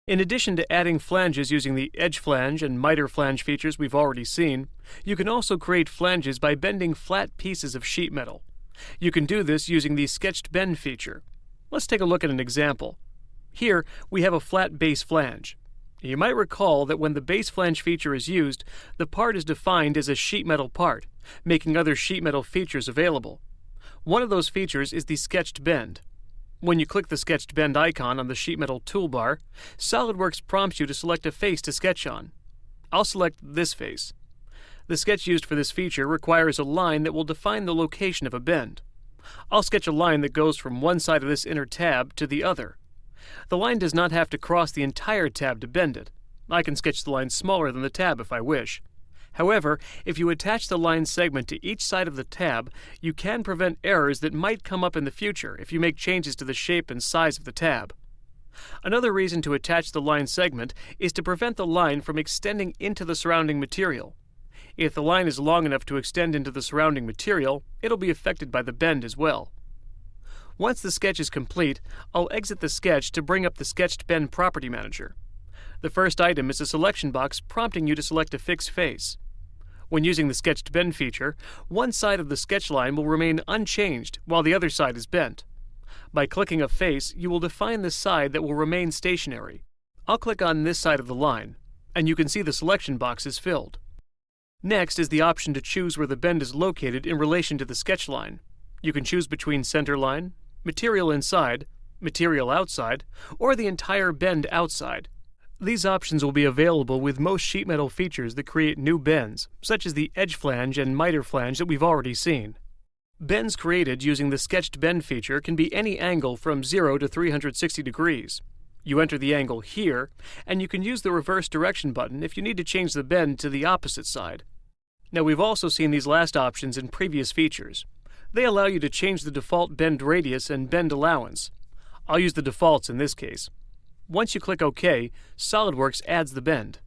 In addition to adding flanges using the edge flange and miter flange features we've already seen, you can also create flanges by bending flat pieces of sheet metal. You can do this using the sketched bend feature. Let's take a look at an example. Here we have a flat base flange. You might recall that when the base flange feature is used, the part is defined as a sheet metal part, making other sheet metal features available. One of those features is the sketched bend. When you click the sketched bend icon on the sheet metal toolbar, SolidWorks prompts you to select a face to sketch on. I'll select this face. The sketch used for this feature requires a line that will define the location of a bend. I'll sketch a line that goes from one side of this inner tab to the other. The line does not have to cross the entire tab to bend it. I can sketch the line smaller than the tab if I wish. However, if you attach the line segment to each side of the tab, you can prevent errors that might come up in the future if you make changes to the shape and size of the tab. Another reason to attach the line segment is to prevent the line from extending into the surrounding material. If the line is long enough to extend into the surrounding material, it'll be affected by the bend as well. Once the sketch is complete, I'll exit the sketch to bring up the Sketched Bend Property Manager. The first item is a selection box prompting you to select a fixed face. When using the Sketched Bend feature, one side of the sketch line will remain unchanged while the other side is bent. By clicking a face, you will define the side that will remain stationary. I'll click on this side of the line, and you can see the selection box is filled. Next is the option to choose where the bend is located in relation to the sketch line. You can choose between center line, material inside, material outside, or the entire bend outside. These options will be available with most sheet metal features that create new bends, such as the edge flange and miter flange that we've already seen. Bends created using the sketched bend feature can be any angle from 0 to 360 degrees. You enter the angle here, and you can use the reverse direction button if you need to change the bend to the opposite side. Now, we've also seen these last options in previous features. They allow you to change the default bend radius and bend allowance. I'll use the defaults in this case. Once you click OK, SolidWorks adds the bend.